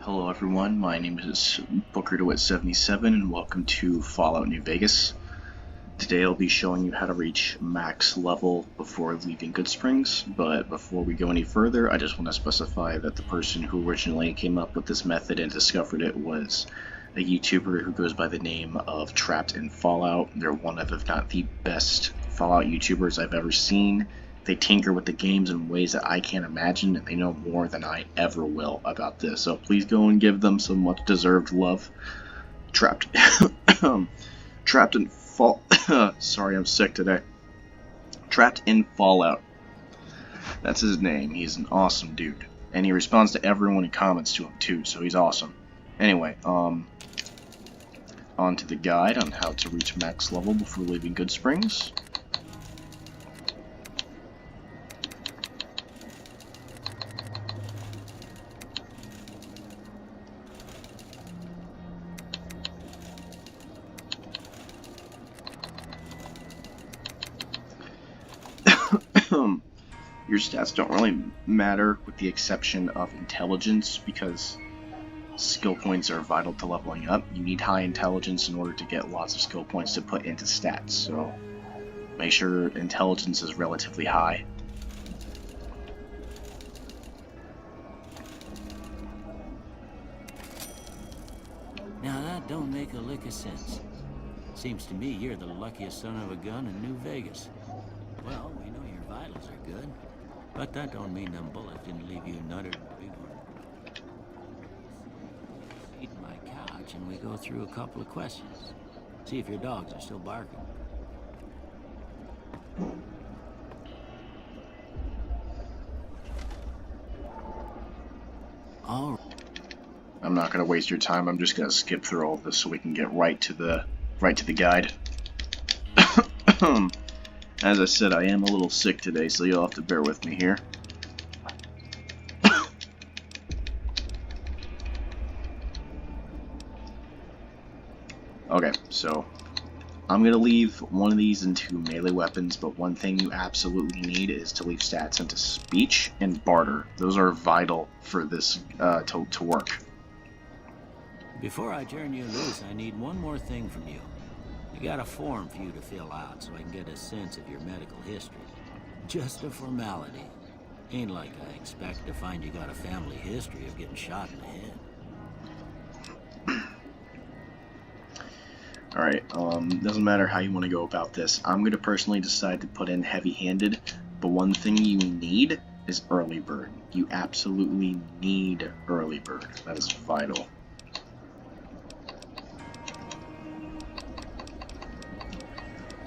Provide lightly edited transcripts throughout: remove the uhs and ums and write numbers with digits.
Hello everyone, my name is BookerDewitt77 and welcome to Fallout New Vegas. Today I'll be showing you how to reach max level before leaving Goodsprings, but before we go any further, I just want to specify that the person who originally came up with this method and discovered it was a YouTuber who goes by the name of TrappedInFallout. They're one of, if not the best, Fallout YouTubers I've ever seen. They tinker with the games in ways that I can't imagine, and they know more than I ever will about this. So please go and give them some much-deserved love. Sorry, I'm sick today. TrappedInFallout. That's his name. He's an awesome dude, and he responds to everyone who comments to him too. So he's awesome. Anyway, on to the guide on how to reach max level before leaving Goodsprings. Your stats don't really matter with the exception of intelligence, because skill points are vital to leveling up. You need high intelligence in order to get lots of skill points to put into stats, so make sure intelligence is relatively high. Now that don't make a lick of sense. Seems to me you're the luckiest son of a gun in New Vegas. Well, we know your vitals are good, but that don't mean them bullets didn't leave you nuttered and big one. Eat my couch and we go through a couple of questions. See if your dogs are still barking. All right. I'm not going to waste your time. I'm just going to skip through all of this so we can get right to the guide. As I said, I am a little sick today, so you'll have to bear with me here. Okay, so I'm going to leave one of these into melee weapons, but one thing you absolutely need is to leave stats into speech and barter. Those are vital for this to work. Before I turn you loose, I need one more thing from you. I got a form for you to fill out so I can get a sense of your medical history. Just a formality. Ain't like I expect to find you got a family history of getting shot in the head. Alright, doesn't matter how you want to go about this. I'm going to personally decide to put in heavy-handed, but one thing you need is early bird. You absolutely need early bird. That is vital.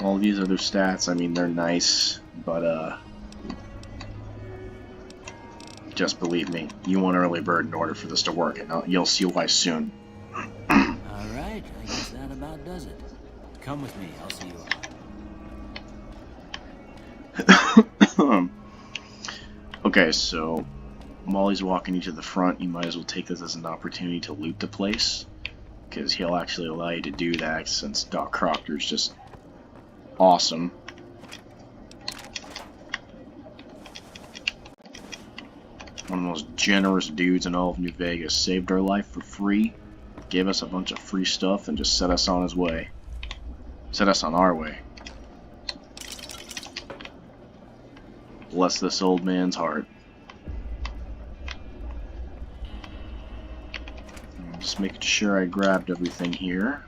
All these other stats, I mean, they're nice, but just believe me, you want early bird in order for this to work, and you'll see why soon. Alright, I guess that about does it. Come with me, I'll see you out. Okay, so while he's walking you to the front, you might as well take this as an opportunity to loot the place, because he'll actually allow you to do that, since Doc Proctor's just awesome. One of the most generous dudes in all of New Vegas. Saved our life for free, gave us a bunch of free stuff, and just set us on his way. Set us on our way. Bless this old man's heart. I'm just making sure I grabbed everything here.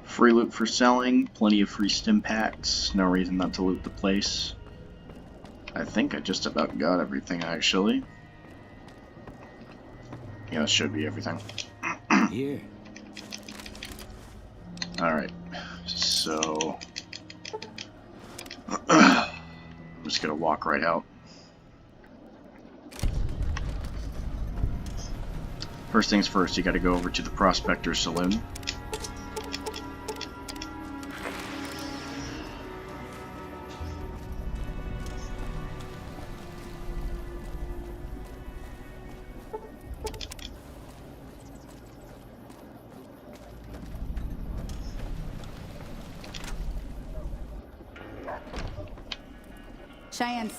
Free loot for selling, plenty of free stim packs, no reason not to loot the place. I think I just about got everything, actually. Yeah, that should be everything. Here. Alright, so I'm just gonna walk right out. First things first, you gotta go over to the Prospector Saloon. Cheyenne's.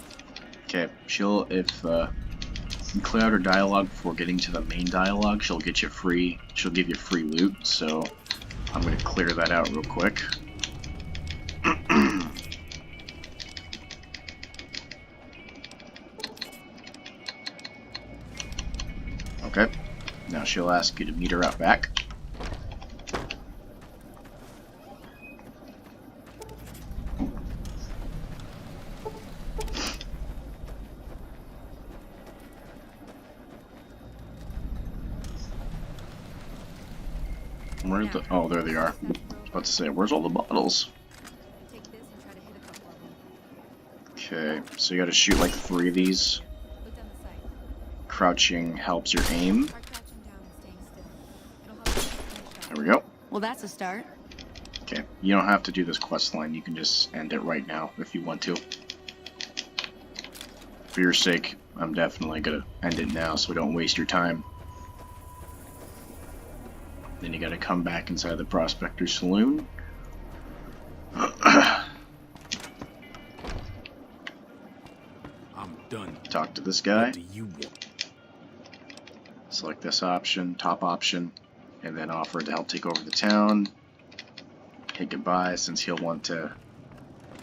Okay, if you clear out her dialogue before getting to the main dialogue, she'll give you free loot, so I'm gonna clear that out real quick. Okay, now she'll ask you to meet her out back. Oh, there they are. I was about to say, where's all the bottles? Okay, so you gotta shoot like 3 of these. Crouching helps your aim. There we go. Well, that's a start. Okay, you don't have to do this quest line. You can just end it right now if you want to. For your sake, I'm definitely gonna end it now so we don't waste your time. Then you gotta come back inside the Prospector Saloon. I'm done. Talk to this guy. What do you want? Select this option, top option, and then offer to help take over the town. Hit goodbye since he'll want to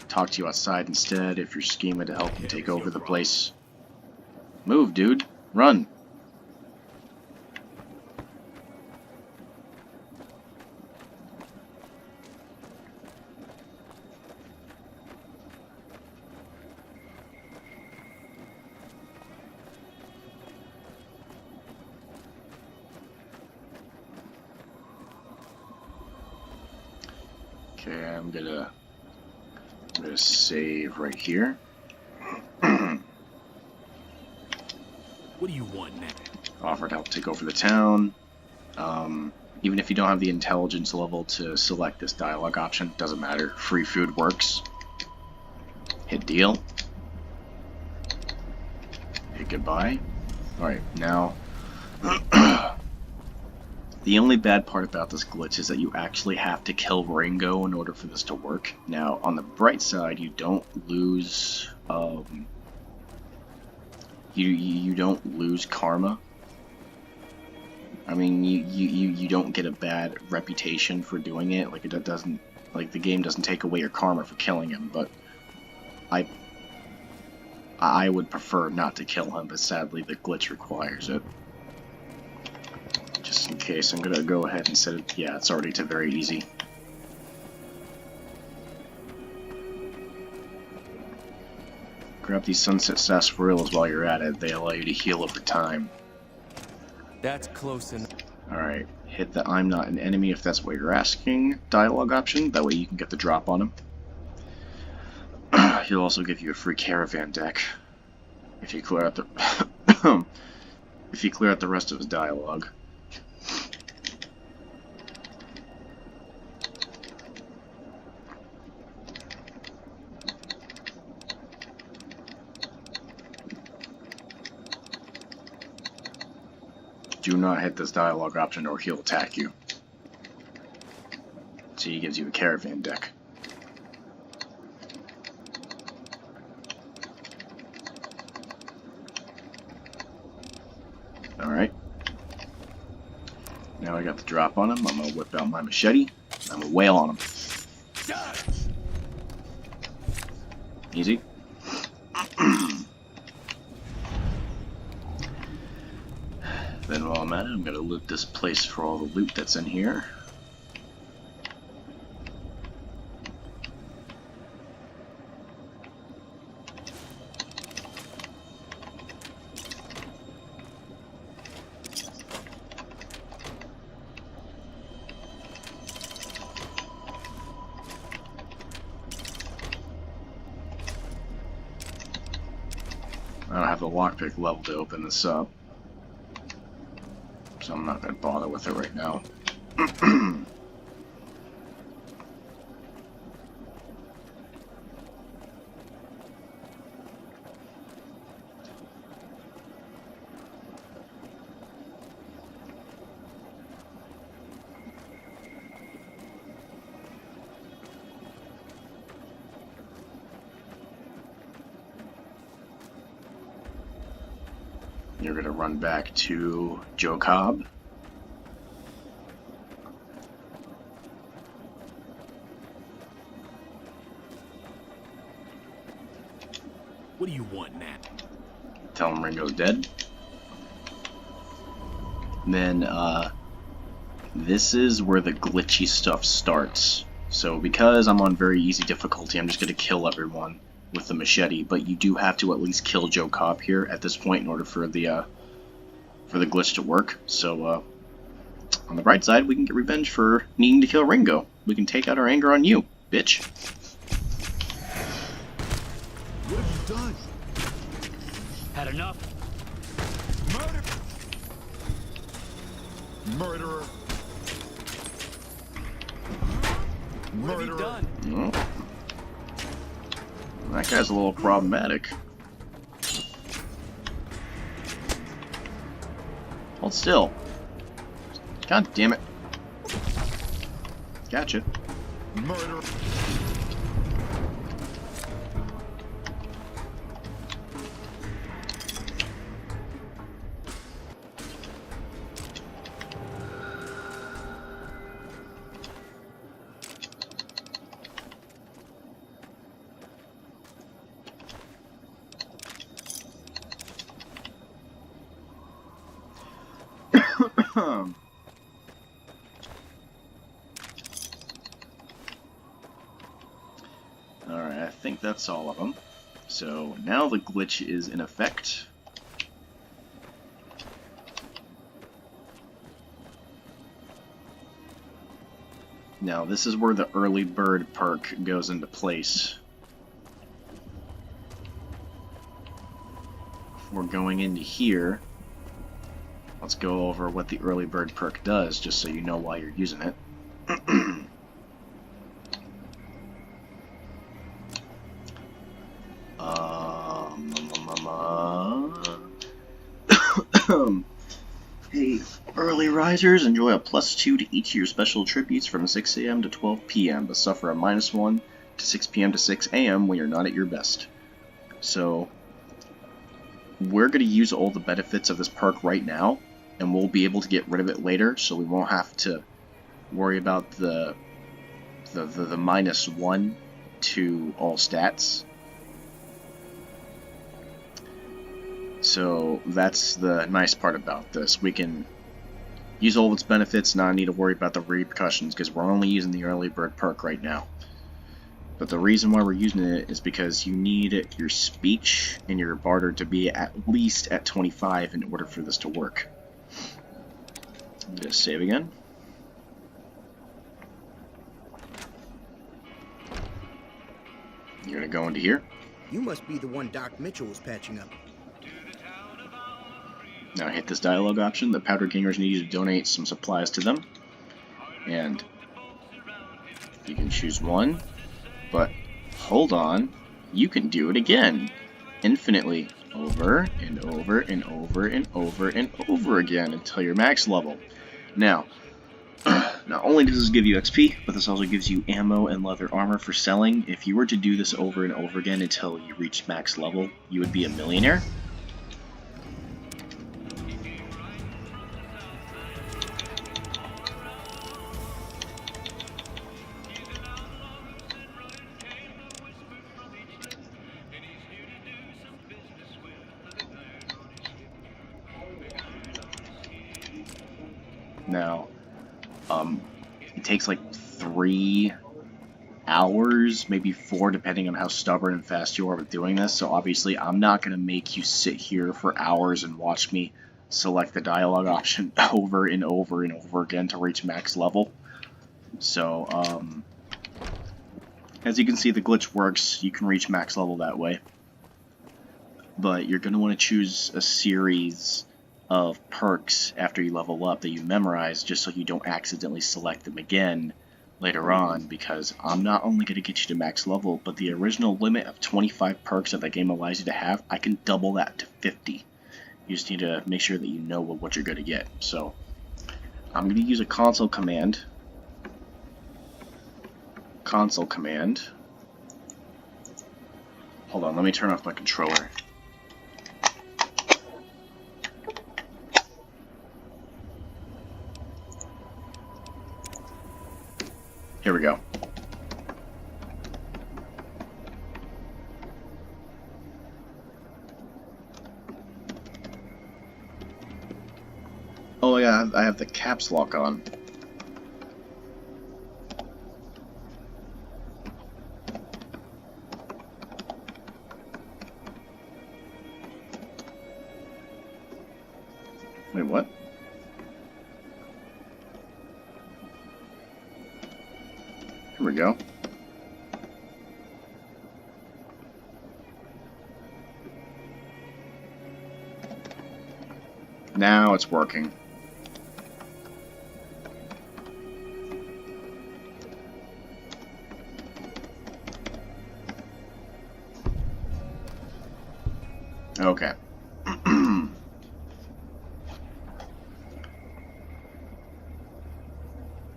talk to you outside instead if you're scheming to help him take over the place. Move, dude. Run. Okay, I'm gonna save right here. What do you want now? Offer to help take over the town. Even if you don't have the intelligence level to select this dialogue option, doesn't matter. Free food works. Hit deal. Hit goodbye. Alright, now the only bad part about this glitch is that you actually have to kill Ringo in order for this to work. Now, on the bright side, you don't lose you don't lose karma. I mean, you don't get a bad reputation for doing it. Like it doesn't, like the game doesn't take away your karma for killing him. But I would prefer not to kill him, but sadly the glitch requires it. Just in case, I'm gonna go ahead and set it. Yeah, it's already to very easy. Grab these sunset sarsaparillas while you're at it. They allow you to heal over time. That's close enough. Alright, hit the I'm not an enemy if that's what you're asking dialogue option. That way you can get the drop on him. He'll also give you a free caravan deck if you clear out the if you clear out the rest of his dialogue. Do not hit this dialogue option or he'll attack you. So he gives you a caravan deck. Alright. Now I got the drop on him. I'm gonna whip out my machete. I'm gonna wail on him. Easy. Then while I'm at it, I'm gonna loot this place for all the loot that's in here. I don't have the lockpick level to open this up. so I'm not going to bother with it right now. You're going to run back to Joe Cobb. What do you want now? Tell him Ringo's dead. Then, this is where the glitchy stuff starts. So because I'm on very easy difficulty, I'm just going to kill everyone with the machete, but you do have to at least kill Joe Cobb here at this point in order for the glitch to work. So, on the bright side, we can get revenge for needing to kill Ringo. We can take out our anger on you, bitch. What have you done? Had enough? Murder! Murderer! What have you done? Oh. That guy's a little problematic. Hold still. God damn it. Gotcha. Murder! Alright, I think that's all of them. So now the glitch is in effect. Now this is where the early bird perk goes into place. Before going into here, let's go over what the early bird perk does, just so you know why you're using it. Hey, early risers, enjoy a +2 to each of your special tributes from 6 AM to 12 PM, but suffer a -1 to 6 PM to 6 AM when you're not at your best. So, we're going to use all the benefits of this perk right now, and we'll be able to get rid of it later, so we won't have to worry about the -1 to all stats. So that's the nice part about this. We can use all of its benefits, not need to worry about the repercussions, because we're only using the early bird perk right now. But the reason why we're using it is because you need your speech and your barter to be at least at 25 in order for this to work. Just save again. You're going to go into here. You must be the one Doc Mitchell was patching up. Now hit this dialogue option. The Powder Gangers need you to donate some supplies to them. And you can choose one. But hold on, you can do it again. Infinitely. Over and over and over and over and over again until you're max level. Now, not only does this give you XP, but this also gives you ammo and leather armor for selling. If you were to do this over and over again until you reach max level, you would be a millionaire. Now, it takes like 3 hours, maybe 4, depending on how stubborn and fast you are with doing this. So obviously, I'm not going to make you sit here for hours and watch me select the dialogue option over and over and over again to reach max level. So, as you can see, the glitch works. You can reach max level that way. But you're going to want to choose a series of perks after you level up that you memorize, just so you don't accidentally select them again later on, because I'm not only going to get you to max level, but the original limit of 25 perks that the game allows you to have, I can double that to 50. You just need to make sure that you know what you're going to get. So I'm going to use a console command. Hold on, let me turn off my controller. Here we go. Oh yeah, I have the caps lock on. Wait, what? Here we go. Now it's working. Okay.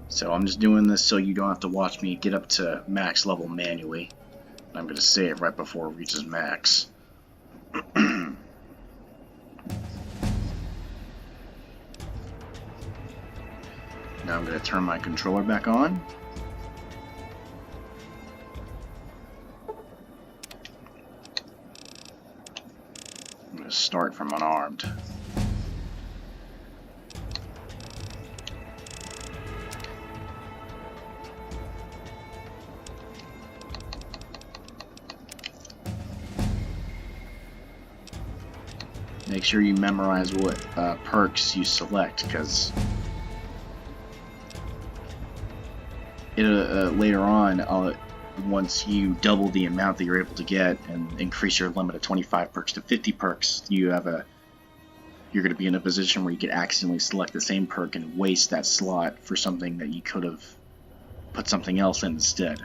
So I'm just doing this so you don't have to watch me get up to max level manually. I'm going to save right before it reaches max. Now I'm going to turn my controller back on. I'm going to start from unarmed. Make sure you memorize what perks you select, because later on, once you double the amount that you're able to get and increase your limit of 25 perks to 50 perks, you're going to be in a position where you could accidentally select the same perk and waste that slot for something that you could have put something else in instead.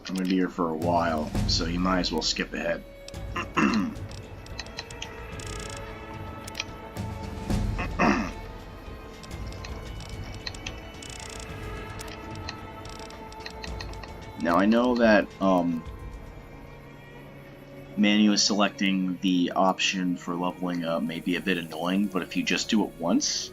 I'm going to be here for a while, so you might as well skip ahead. Now I know that manually selecting the option for leveling up may be a bit annoying, but if you just do it once,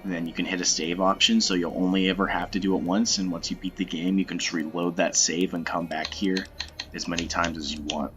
then you can hit a save option, so you'll only ever have to do it once, and once you beat the game, you can just reload that save and come back here as many times as you want.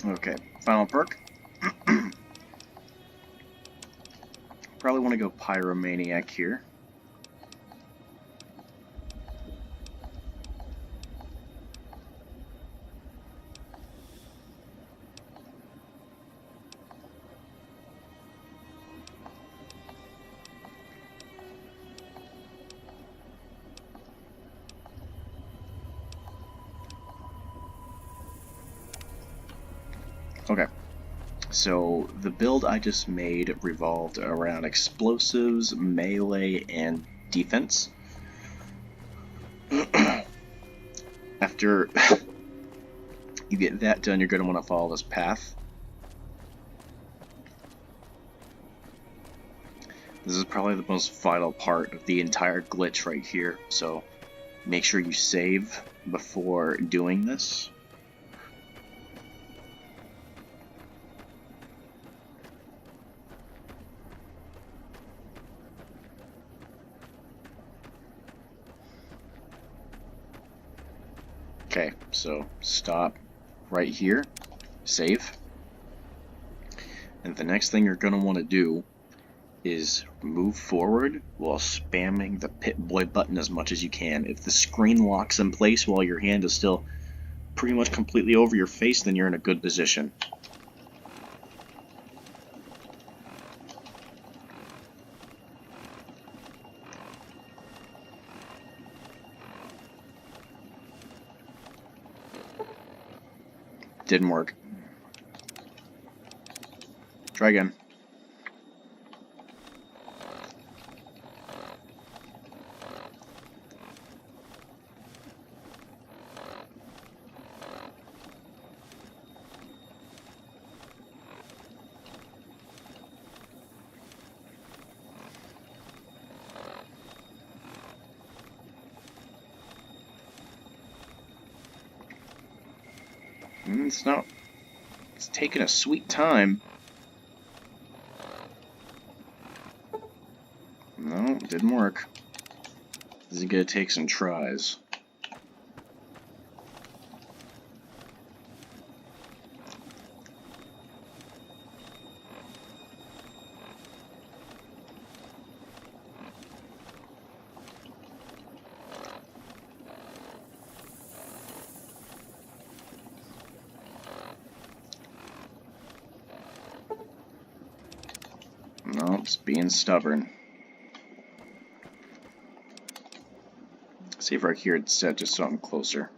Okay, final perk. Probably want to go Pyromaniac here. Okay, so the build I just made revolved around explosives, melee, and defense. After you get that done, you're going to want to follow this path. This is probably the most vital part of the entire glitch right here, so make sure you save before doing this. Okay, so stop right here, save, and the next thing you're going to want to do is move forward while spamming the Pip-Boy button as much as you can. If the screen locks in place while your hand is still pretty much completely over your face, then you're in a good position. Didn't work. Try again. It's taking a sweet time. No, didn't work. This is gonna take some tries. No, it's being stubborn. See if right here it's set just something closer.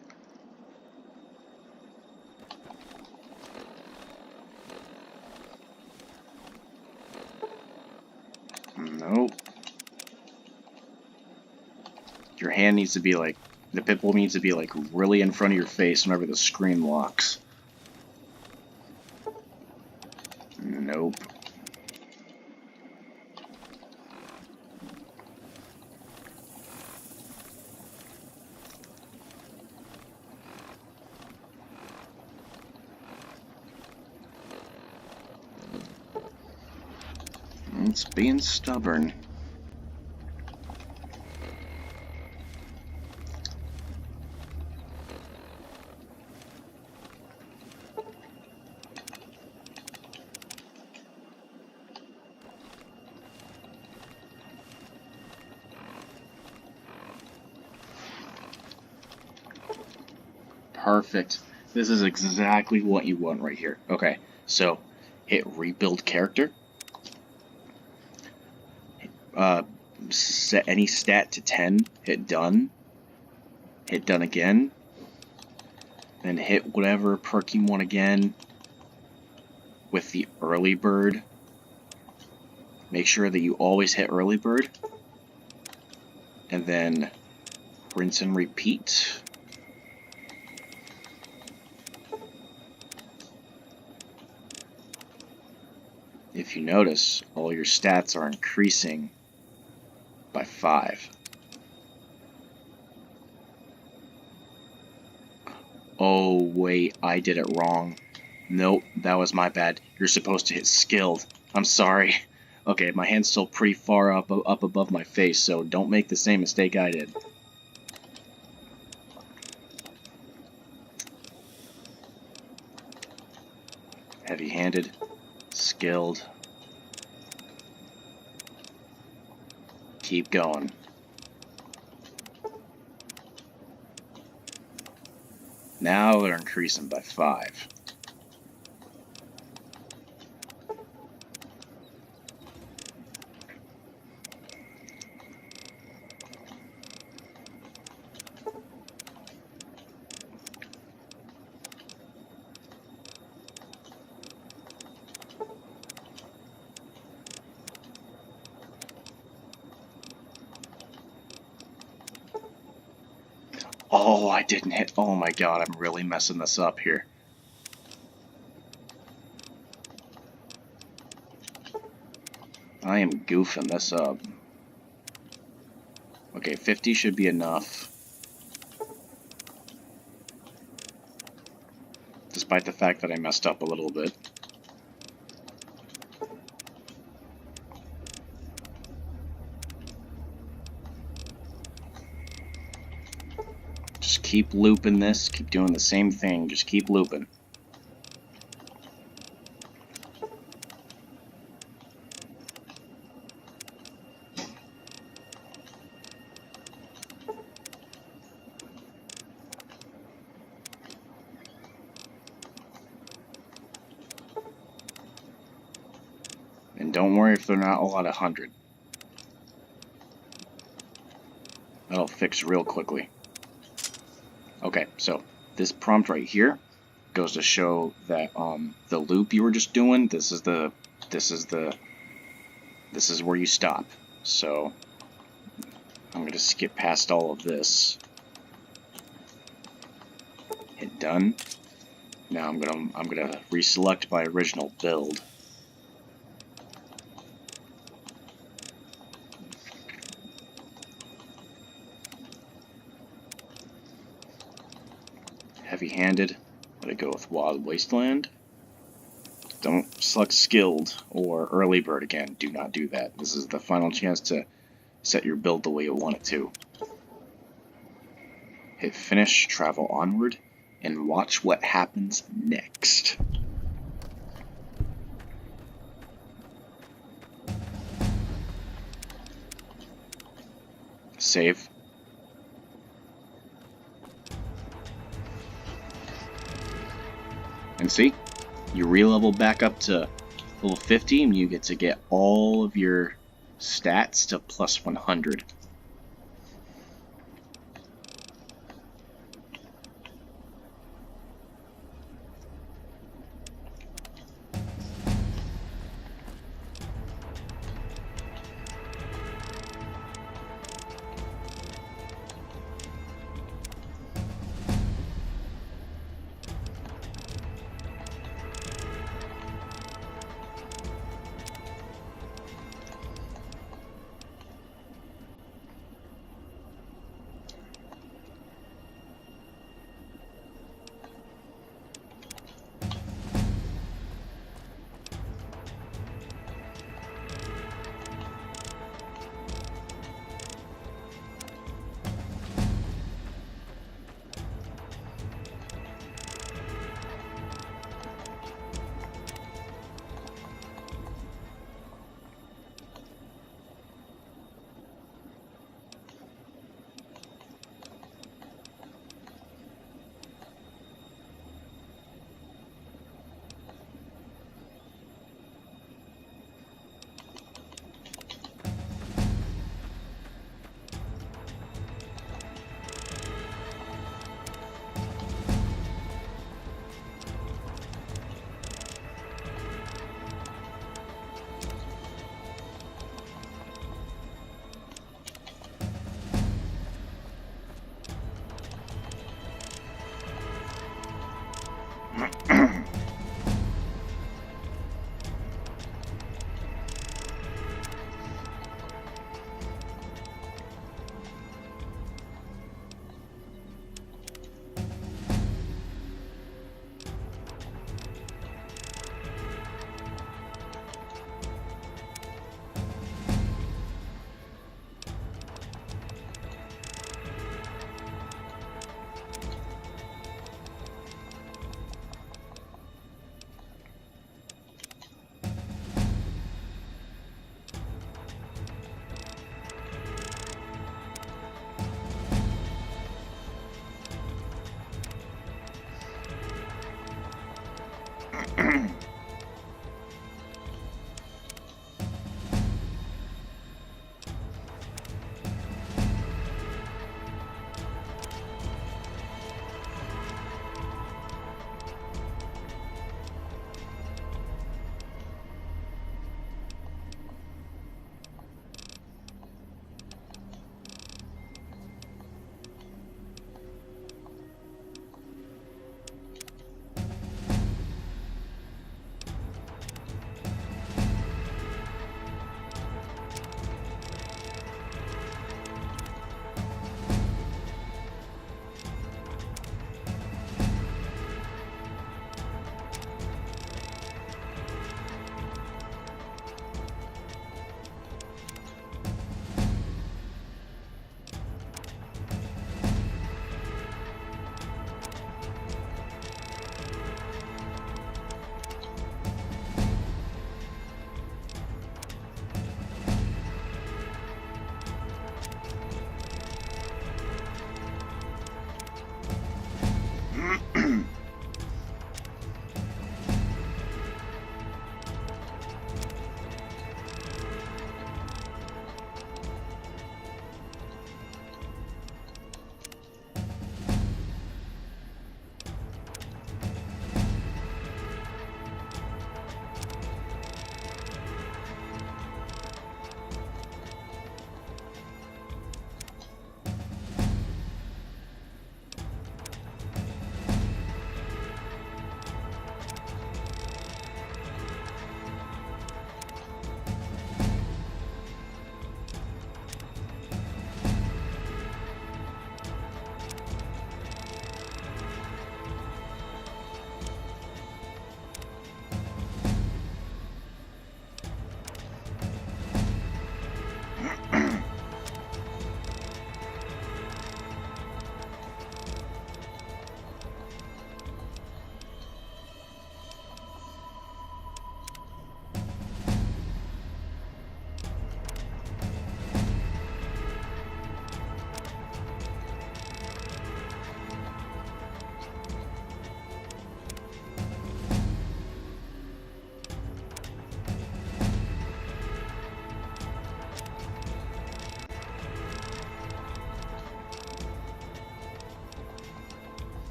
Nope. Your hand needs to be like, the Pip-Boy needs to be like really in front of your face whenever the screen locks. Nope. It's being stubborn. Perfect. This is exactly what you want right here. Okay, so hit rebuild character. Set any stat to 10, hit done again, then hit whatever perk you want again with the early bird. Make sure that you always hit early bird, and then rinse and repeat. If you notice, all your stats are increasing by 5. Oh, wait, I did it wrong. Nope, that was my bad. You're supposed to hit skilled. I'm sorry. Okay, my hand's still pretty far up above my face, so don't make the same mistake I did. Heavy-handed, skilled. Keep going. Now they're increasing by 5. Oh, I didn't hit. Oh my god, I'm really messing this up here. I am goofing this up. Okay, 50 should be enough. Despite the fact that I messed up a little bit. Just keep looping this, keep doing the same thing, just keep looping. And don't worry if they're not a lot of 100. That'll fix real quickly. Okay, so this prompt right here goes to show that the loop you were just doing, this is where you stop. So I'm gonna skip past all of this. Hit done. Now I'm gonna reselect my original build. Heavy-handed. Let it go with Wild Wasteland. Don't select skilled or early bird again. Do not do that. This is the final chance to set your build the way you want it to. Hit finish, travel onward, and watch what happens next. Save. And see? You re-level back up to level 50 and you get to get all of your stats to plus 100.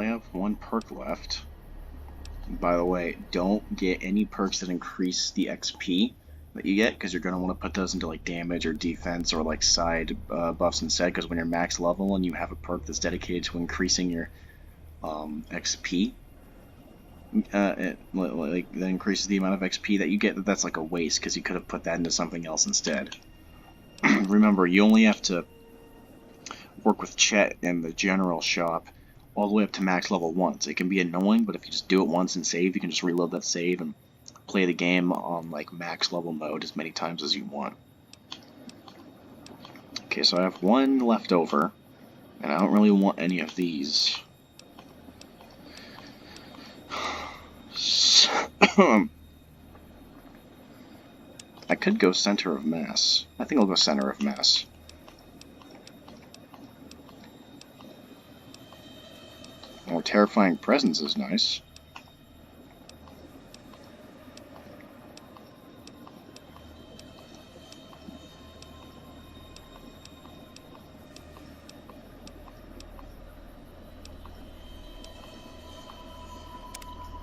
I have one perk left. By the way, don't get any perks that increase the XP that you get, because you're going to want to put those into like damage or defense or like side buffs instead, because when you're max level and you have a perk that's dedicated to increasing your XP, that increases the amount of XP that you get, that's like a waste, because you could have put that into something else instead. Remember, you only have to work with Chet in the general shop all the way up to max level once. It can be annoying, but if you just do it once and save, you can just reload that save and play the game on like max level mode as many times as you want. Okay, so I have one left over, and I don't really want any of these. I could go center of mass. I think I'll go center of mass. More terrifying presence is nice.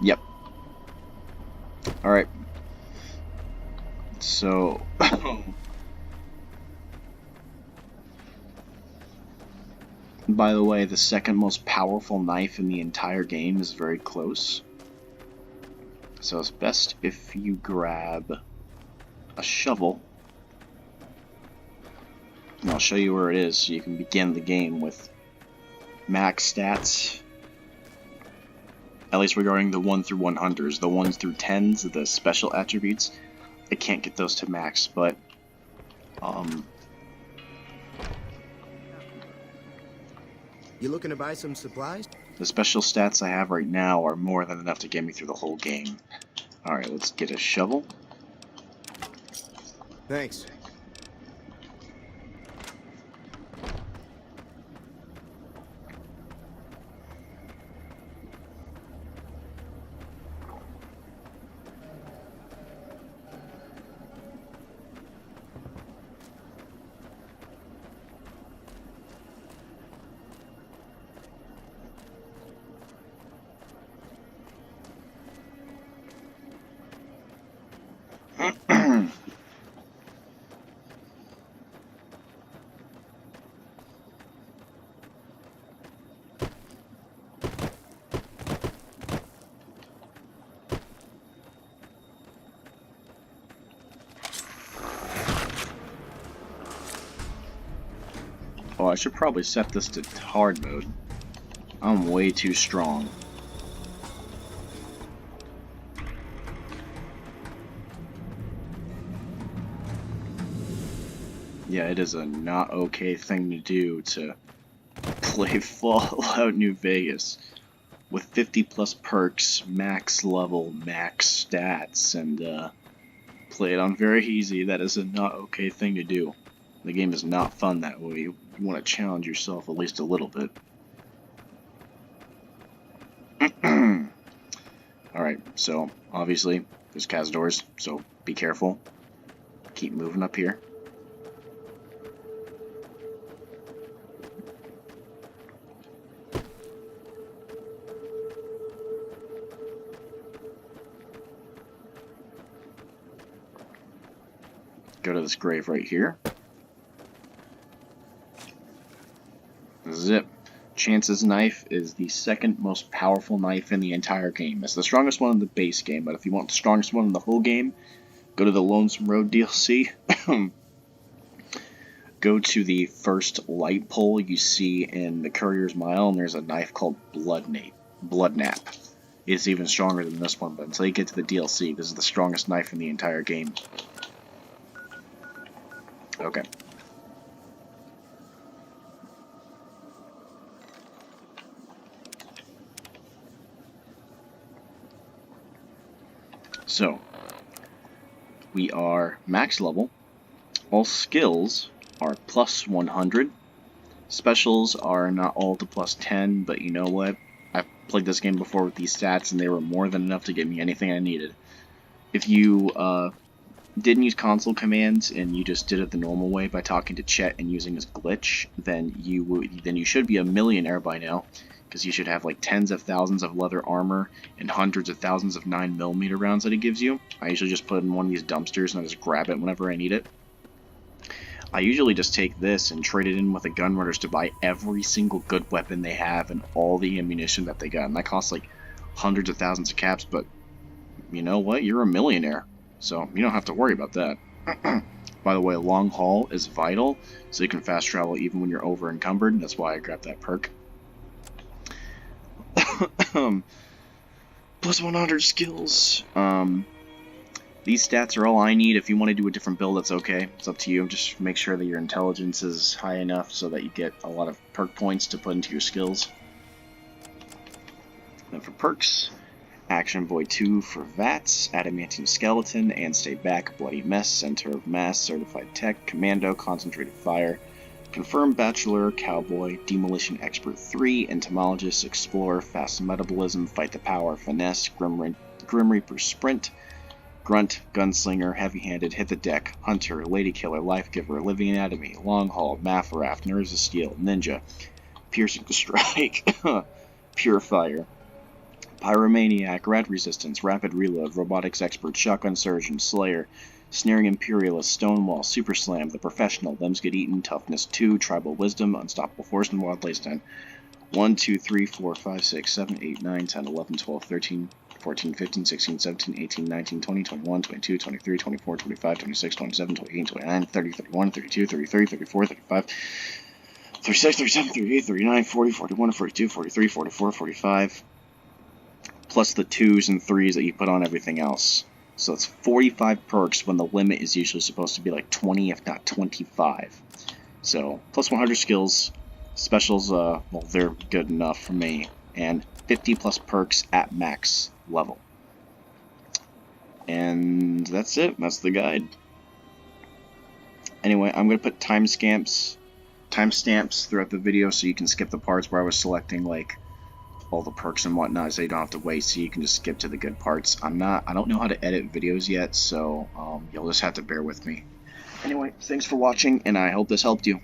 Yep. Alright. So... By the way, the second most powerful knife in the entire game is very close. So it's best if you grab a shovel. And I'll show you where it is so you can begin the game with max stats. At least regarding the 1 through 100s. The 1s through 10s, the special attributes, I can't get those to max, but You looking to buy some supplies? the special stats I have right now are more than enough to get me through the whole game. Alright, let's get a shovel. Thanks. Oh, I should probably set this to hard mode. I'm way too strong. Yeah, it is a not okay thing to do to play Fallout New Vegas with 50 plus perks, max level, max stats, and play it on very easy. That is a not okay thing to do. The game is not fun that way. You want to challenge yourself at least a little bit. Alright, so obviously there's cazadors, so be careful. Keep moving up here. Go to this grave right here. Zip. Chance's knife is the second most powerful knife in the entire game. It's the strongest one in the base game, but if you want the strongest one in the whole game, go to the Lonesome Road DLC. Go to the first light pole you see in the Courier's Mile, and there's a knife called Bloodnap. It's even stronger than this one, but until you get to the DLC, this is the strongest knife in the entire game. Okay. So, we are max level. All skills are plus 100. Specials are not all to plus 10, but you know what? I've played this game before with these stats, and they were more than enough to get me anything I needed. If you didn't use console commands and you just did it the normal way by talking to Chet and using his glitch, then you should be a millionaire by now. because you should have like tens of thousands of leather armor and hundreds of thousands of 9mm rounds that it gives you. I usually just put it in one of these dumpsters and I just grab it whenever I need it. I usually just take this and trade it in with the gunrunners to buy every single good weapon they have and all the ammunition that they got, and that costs like hundreds of thousands of caps, but you know what? You're a millionaire, so you don't have to worry about that. By the way, long haul is vital, so you can fast travel even when you're over encumbered. That's why I grabbed that perk. Plus 100 skills. These stats are all I need. If you want to do a different build, that's okay. It's up to you. Just make sure that your intelligence is high enough so that you get a lot of perk points to put into your skills. Then for perks, Action Void 2 for VATS, Adamantium Skeleton, and Stay Back, Bloody Mess, Center of Mass, Certified Tech, Commando, Concentrated Fire, Confirmed Bachelor, Cowboy, Demolition Expert 3, Entomologist, Explorer, Fast Metabolism, Fight the Power, Finesse, Grim Reaper Sprint, Grunt, Gunslinger, Heavy-Handed, Hit the Deck, Hunter, Lady Killer, Life Giver, Living Anatomy, Long Haul, Mathraft, Nerves of Steel, Ninja, Piercing Strike, Purifier, Pyromaniac, Red Resistance, Rapid Reload, Robotics Expert, Shotgun Surgeon, Slayer, Snaring Imperialist, Stonewall, Super Slam, The Professional, Them's Get Eaten, Toughness 2, Tribal Wisdom, Unstoppable Force, and Wild Blaze 10. 1, 2, 3, 4, 5, 6, 7, 8, 9, 10, 11, 12, 13, 14, 15, 16, 17, 18, 19, 20, 21, 22, 23, 24, 25, 26, 27, 28, 29, 30, 31, 32, 33, 34, 35, 36, 37, 38, 39, 40, 41, 42, 43, 44, 45, plus the 2s and 3s that you put on everything else. So it's 45 perks when the limit is usually supposed to be like 20, if not 25. So, plus 100 skills. Specials, well, they're good enough for me. And 50 plus perks at max level. And that's it. That's the guide. Anyway, I'm going to put timestamps throughout the video so you can skip the parts where I was selecting, like, all the perks and whatnot, so you don't have to wait, so you can just skip to the good parts. I don't know how to edit videos yet, so you'll just have to bear with me. Anyway, thanks for watching, and I hope this helped you.